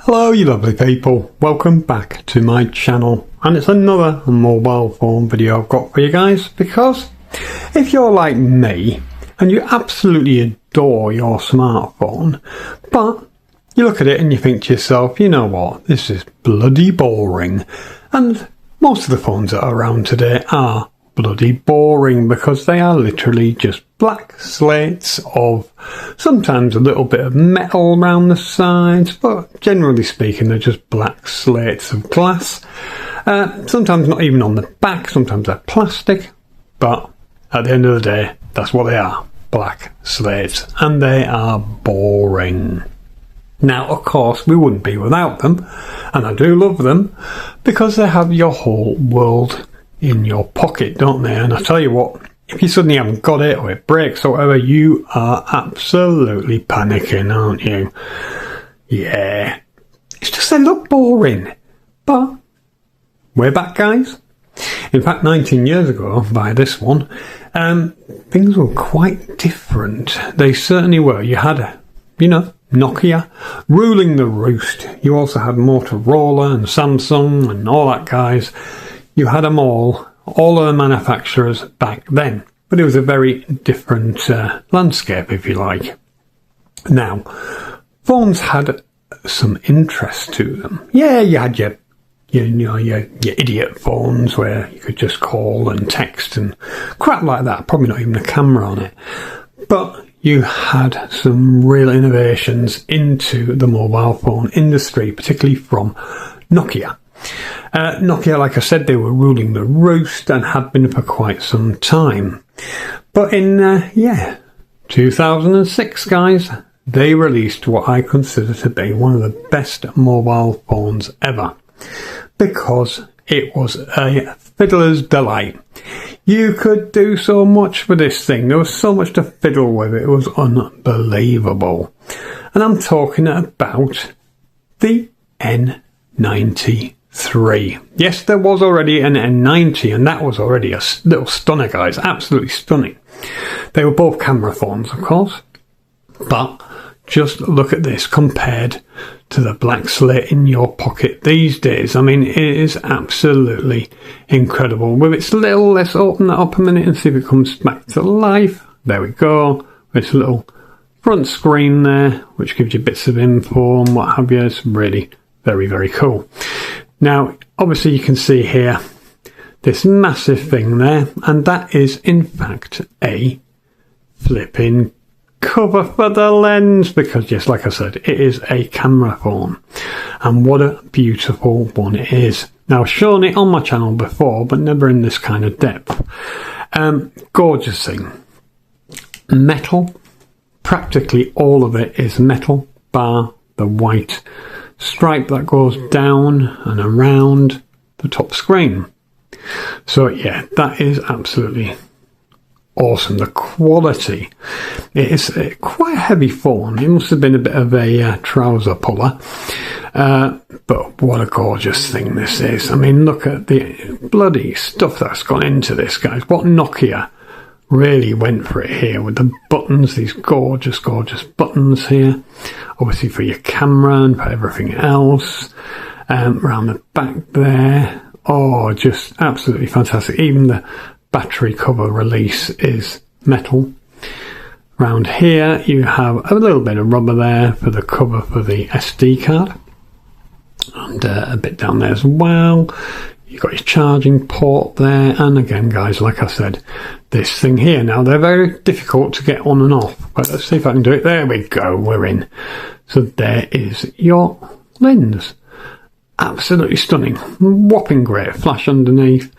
Hello you lovely people, welcome back to my channel, and it's another mobile phone video I've got for you guys, because if you're like me and you absolutely adore your smartphone, but you look at it and you think to yourself, you know what, this is bloody boring, and most of the phones that are around today are bloody boring because they are literally just black slates of sometimes a little bit of metal around the sides, but generally speaking they're just black slates of glass. Sometimes not even on the back, sometimes they're plastic, but at the end of the day that's what they are, black slates, and they are boring. Now of course we wouldn't be without them, and I do love them because they have your whole world in your pocket, don't they? And I tell you what, if you suddenly haven't got it or it breaks or whatever, you are absolutely panicking, aren't you? Yeah, it's just they look boring, but we're back, guys. In fact, 19 years ago by this one, things were quite different. They certainly were. You had, you know, Nokia ruling the roost. You also had Motorola and Samsung and all that guys. You had them all of the manufacturers back then, but it was a very different landscape, if you like. Now, phones had some interest to them. Yeah, you had your idiot phones where you could just call and text and crap like that, probably not even a camera on it. But you had some real innovations into the mobile phone industry, particularly from Nokia. Nokia, like I said, they were ruling the roost and had been for quite some time. But in 2006, guys, they released what I consider to be one of the best mobile phones ever, because it was a fiddler's delight. You could do so much with this thing. There was so much to fiddle with. It was unbelievable. And I'm talking about the N93. Yes, there was already an N90, and that was already a little stunner, guys. Absolutely stunning. They were both camera phones, of course, but just look at this compared to the black slate in your pocket these days. I mean, it is absolutely incredible. With its little, let's open that up a minute and see if it comes back to life. There we go. Its little front screen there, which gives you bits of info and what have you. It's really very, very cool. Now, obviously you can see here this massive thing there, and that is in fact a flipping cover for the lens, because yes, like I said, it is a camera phone, and what a beautiful one it is. Now, I've shown it on my channel before, but never in this kind of depth. Gorgeous thing. Metal, practically all of it is metal, bar the white stripe that goes down and around the top screen. So yeah, that is absolutely awesome. The quality, it is quite a heavy phone. It must have been a bit of a trouser puller, but what a gorgeous thing this is. I mean, look at the bloody stuff that's gone into this, guys. What Nokia really went for it here with the buttons, these gorgeous buttons here, obviously for your camera and for everything else. Around the back there, oh, just absolutely fantastic. Even the battery cover release is metal. Around here you have a little bit of rubber there for the cover for the SD card, and a bit down there as well. You've got your charging port there, and again, guys, like I said, this thing here, now they're very difficult to get on and off, but let's see if I can do it. There we go, we're in. So there is your lens. Absolutely stunning, whopping great flash underneath,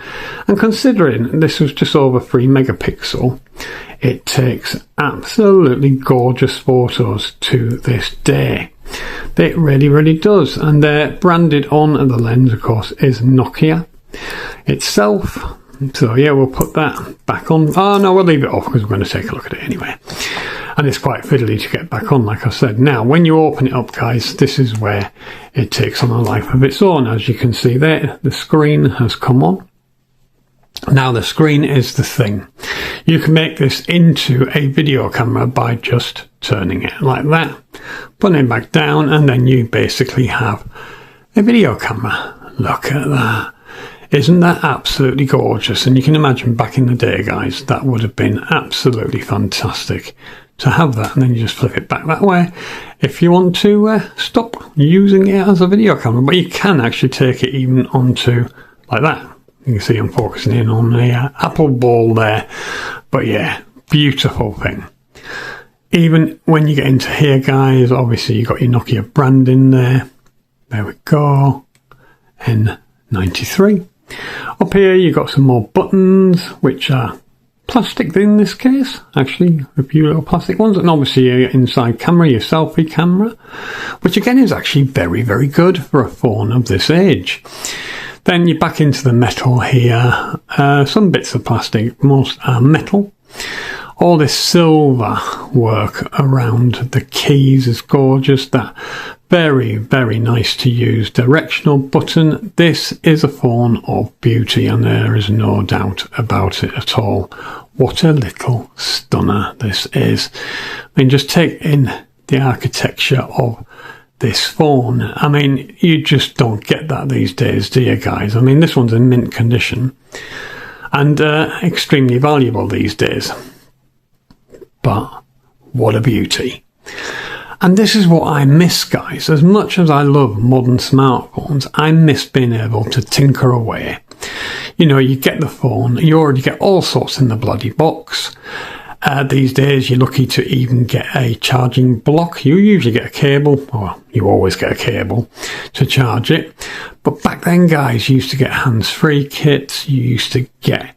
and considering this was just over 3 megapixel, it takes absolutely gorgeous photos to this day. It really does, and they're branded on the lens, of course, is Nokia itself. So yeah, we'll put that back on. Oh no, we'll leave it off because we're going to take a look at it anyway. And it's quite fiddly to get back on, like I said. Now, when you open it up, guys, this is where it takes on a life of its own. As you can see there, the screen has come on. Now, the screen is the thing. You can make this into a video camera by just turning it like that, putting it back down, and then you basically have a video camera. Look at that. Isn't that absolutely gorgeous? And you can imagine back in the day, guys, that would have been absolutely fantastic to have that. And then you just flip it back that way if you want to stop using it as a video camera. But you can actually take it even onto like that. You can see I'm focusing in on the apple ball there. But yeah, beautiful thing. Even when you get into here, guys, obviously you've got your Nokia brand in there. There we go. N93. Up here you've got some more buttons, which are plastic in this case, actually a few little plastic ones, and obviously your inside camera, your selfie camera, which again is actually very, very good for a phone of this age. Then you're back into the metal here, some bits of plastic, most are metal. All this silver work around the keys is gorgeous. That very, very nice to use directional button. This is a phone of beauty, and there is no doubt about it at all. What a little stunner this is. I mean, just take in the architecture of this phone. I mean, you just don't get that these days, do you, guys? I mean, this one's in mint condition and extremely valuable these days. But what a beauty. And this is what I miss, guys. As much as I love modern smartphones, I miss being able to tinker away. You know, you get the phone, you already get all sorts in the bloody box. These days, you're lucky to even get a charging block. You usually get a cable, or you always get a cable to charge it. But back then, guys, you used to get hands-free kits. You used to get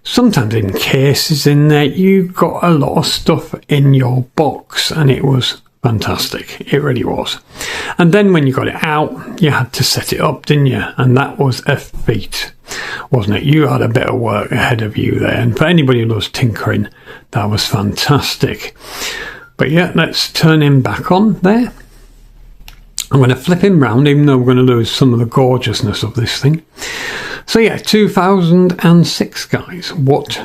sometimes in cases in there. You got a lot of stuff in your box, and it was fantastic. It really was. And then when you got it out, you had to set it up, didn't you? And that was a feat, wasn't it? You had a bit of work ahead of you there. And for anybody who loves tinkering, that was fantastic. But yeah, let's turn him back on there. I'm going to flip him round, even though we're going to lose some of the gorgeousness of this thing. So yeah, 2006, guys. What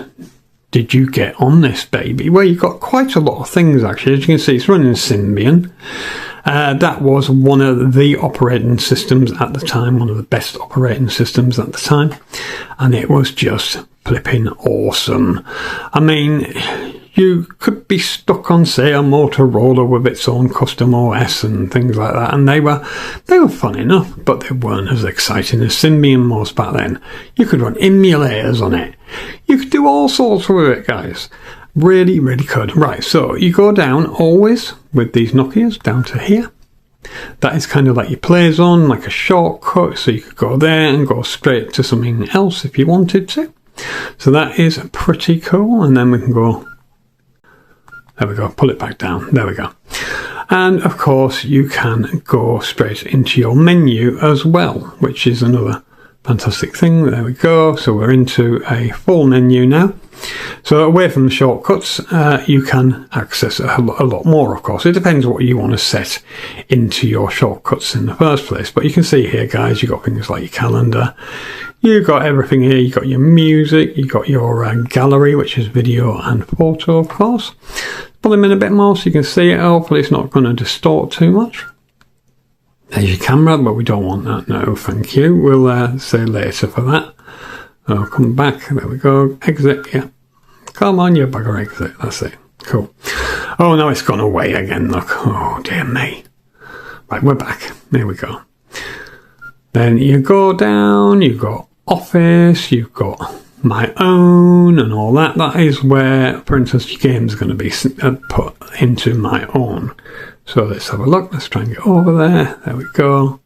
did you get on this baby? Well, you got quite a lot of things, actually. As you can see, it's running Symbian. That was one of the operating systems at the time, one of the best operating systems at the time. And it was just flipping awesome. I mean, you could be stuck on, say, a Motorola with its own custom OS and things like that, and they were fun enough, but they weren't as exciting as Symbian was back then. You could run emulators on it. You could do all sorts with it, guys. Really, really could. Right, so you go down always with these Nokias down to here. That is kind of like your play zone, like a shortcut, so you could go there and go straight to something else if you wanted to. So that is pretty cool, and then we can go. There we go, pull it back down. There we go. And of course, you can go straight into your menu as well, which is another fantastic thing. There we go. So we're into a full menu now. So away from the shortcuts, you can access a lot more, of course. It depends what you want to set into your shortcuts in the first place. But you can see here, guys, you've got things like your calendar. You've got everything here. You've got your music. You've got your gallery, which is video and photo, of course. Pull them in a bit more so you can see it. Hopefully it's not going to distort too much. There's your camera, but we don't want that. No, thank you. We'll say later for that. I'll come back. There we go. Exit. Yeah. Come on, you bugger, exit. That's it. Cool. Oh, now it's gone away again. Look. Oh, dear me. Right, we're back. There we go. Then you go down. You've got Office. You've got My Own and all that. That is where, for instance, your game's going to be put into My Own. So let's have a look. Let's try and get over there. There we go.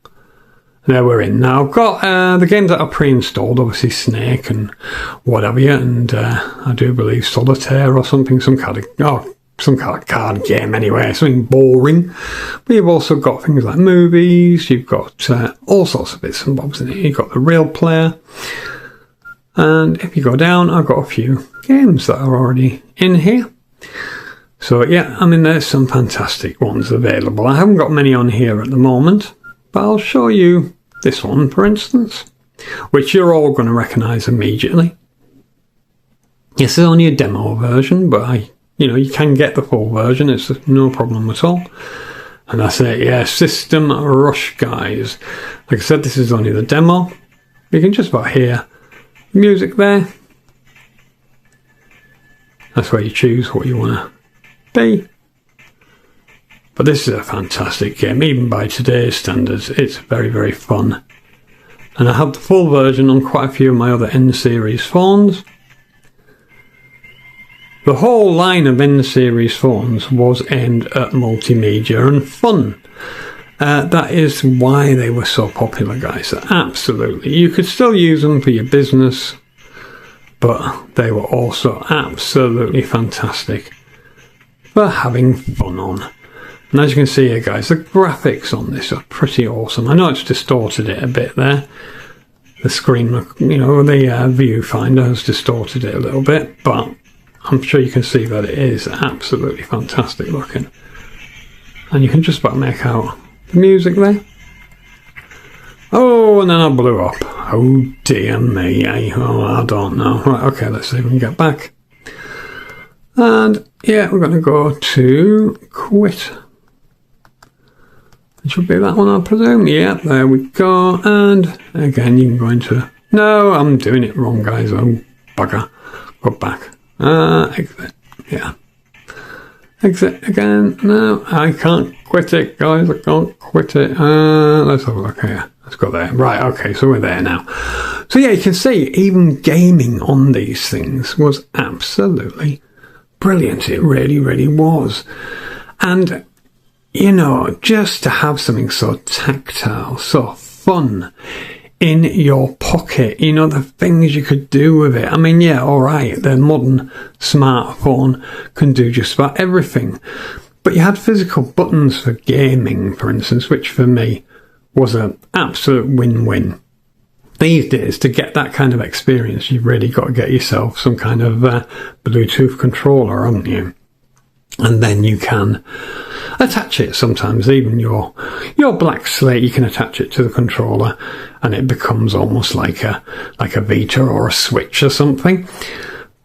There we're in. Now I've got the games that are pre-installed, obviously Snake and whatever, and I do believe Solitaire or something, some kind of card game anyway, something boring. But you've also got things like movies, you've got all sorts of bits and bobs in it. You've got the Real Player. And if you go down, I've got a few games that are already in here. So yeah, I mean, there's some fantastic ones available. I haven't got many on here at the moment, but I'll show you this one, for instance, which you're all going to recognise immediately. This is only a demo version, but you can get the full version. It's no problem at all. And I say, yeah, System Rush, guys. Like I said, this is only the demo. You can just about hear the music there. That's where you choose what you want to be. But this is a fantastic game, even by today's standards. It's very, very fun. And I have the full version on quite a few of my other N-Series phones. The whole line of N-Series phones was aimed at multimedia and fun. That is why they were so popular, guys. Absolutely. You could still use them for your business, but they were also absolutely fantastic for having fun on. And as you can see here, guys, the graphics on this are pretty awesome. I know it's distorted it a bit there. The screen, the viewfinder has distorted it a little bit, but I'm sure you can see that it is absolutely fantastic looking. And you can just about make out the music there. Oh, and then I blew up. Oh dear me, oh, I don't know. Right, okay, let's see if we can get back. And yeah, we're going to go to quit. It should be that one, I presume. Yeah, there we go. And again, you can go into... No, I'm doing it wrong, guys. Oh, bugger. Go back. Exit. Yeah. Exit again. No, I can't quit it, guys. I can't quit it. Let's have a look here. Let's go there. Right, okay, so we're there now. So yeah, you can see even gaming on these things was absolutely brilliant. It really, really was. And just to have something so tactile, so fun in your pocket, the things you could do with it. I mean, yeah, all right, the modern smartphone can do just about everything. But you had physical buttons for gaming, for instance, which for me was an absolute win-win. These days, to get that kind of experience, you've really got to get yourself some kind of Bluetooth controller, haven't you? And then you can attach it sometimes, even your black slate, you can attach it to the controller and it becomes almost like a Vita or a Switch or something.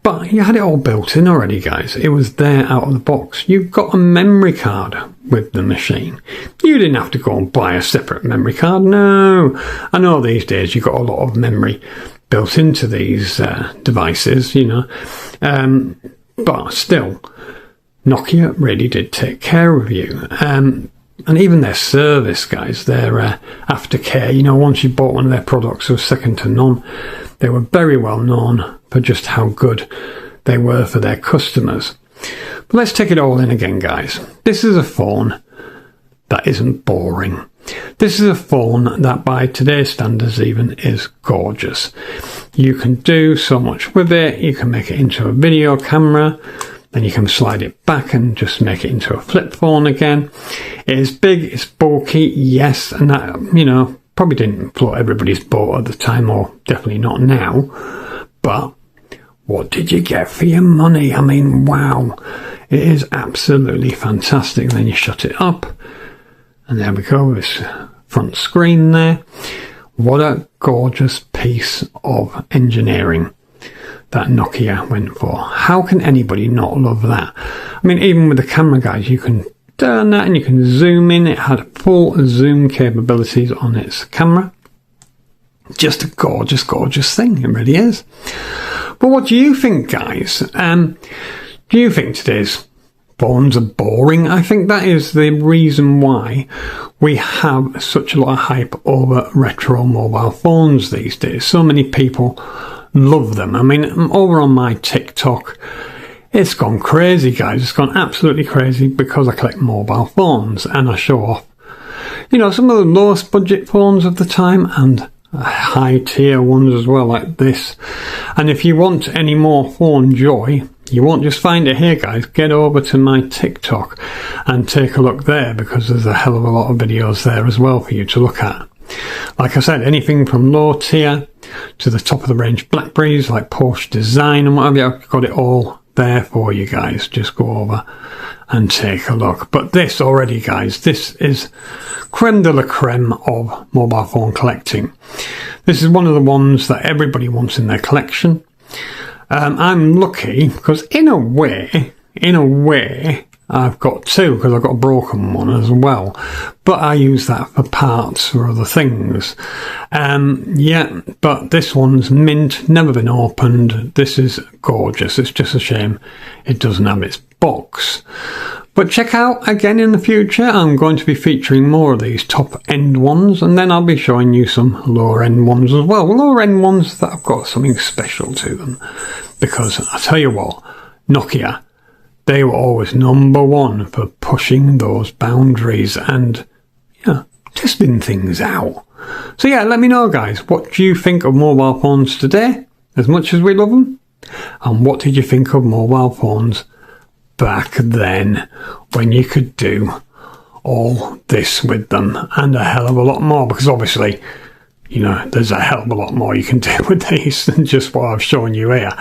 But you had it all built in already, guys. It was there out of the box. You've got a memory card with the machine. You didn't have to go and buy a separate memory card. No. I know these days you've got a lot of memory built into these devices, but still, Nokia really did take care of you. And even their service, guys, their aftercare, once you bought one of their products, it was second to none. They were very well known for just how good they were for their customers. But let's take it all in again, guys. This is a phone that isn't boring. This is a phone that by today's standards even is gorgeous. You can do so much with it. You can make it into a video camera. Then you can slide it back and just make it into a flip phone again. It is big, it's bulky, yes, and that, probably didn't float everybody's boat at the time, or definitely not now. But what did you get for your money? I mean, wow. It is absolutely fantastic. Then you shut it up. And there we go, this front screen there. What a gorgeous piece of engineering that Nokia went for. How can anybody not love that? I mean, even with the camera, guys, you can turn that and you can zoom in. It had full zoom capabilities on its camera. Just a gorgeous, gorgeous thing. It really is. But what do you think, guys? Do you think today's phones are boring? I think that is the reason why we have such a lot of hype over retro mobile phones these days. So many people love them. I mean, over on my TikTok, it's gone crazy, guys. It's gone absolutely crazy because I collect mobile phones and I show off, some of the lowest budget phones of the time and high tier ones as well, like this. And if you want any more phone joy, you won't just find it here, guys. Get over to my TikTok and take a look there, because there's a hell of a lot of videos there as well for you to look at. Like I said, anything from low tier to the top of the range Blackberries like Porsche Design and what have you, I've got it all there for you guys. Just go over and take a look. But this already, guys, this is creme de la creme of mobile phone collecting. This is one of the ones that everybody wants in their collection. I'm lucky because in a way, I've got two, because I've got a broken one as well. But I use that for parts for other things. Yeah, but this one's mint, never been opened. This is gorgeous. It's just a shame it doesn't have its box. But check out again in the future, I'm going to be featuring more of these top end ones, and then I'll be showing you some lower end ones as well. Lower end ones that have got something special to them. Because I tell you what, Nokia, they were always number one for pushing those boundaries and, testing things out. So yeah, let me know, guys, what do you think of mobile phones today, as much as we love them? And what did you think of mobile phones back then, when you could do all this with them and a hell of a lot more? Because obviously, there's a hell of a lot more you can do with these than just what I've shown you here.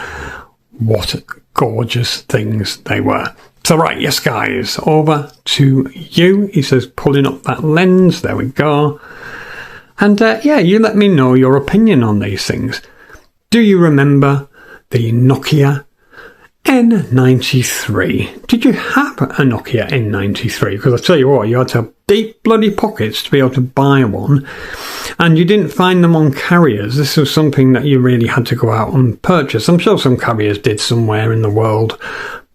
What gorgeous things they were. So right, yes guys, over to you. He says pulling up that lens, there we go. And you let me know your opinion on these things. Do you remember the Nokia N93? Did you have a Nokia N93? Because I tell you what, you had to have deep bloody pockets to be able to buy one, and you didn't find them on carriers. This was something that you really had to go out and purchase. I'm sure some carriers did somewhere in the world,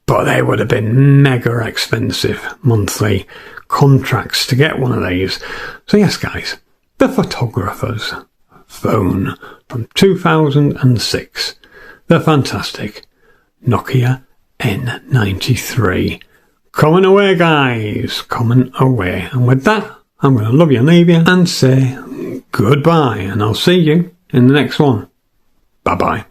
but they would have been mega expensive monthly contracts to get one of these. So yes guys, the photographer's phone from 2006, the fantastic Nokia N93. Coming away, guys, coming away. And with that, I'm going to love you and leave you and say goodbye. And I'll see you in the next one. Bye-bye.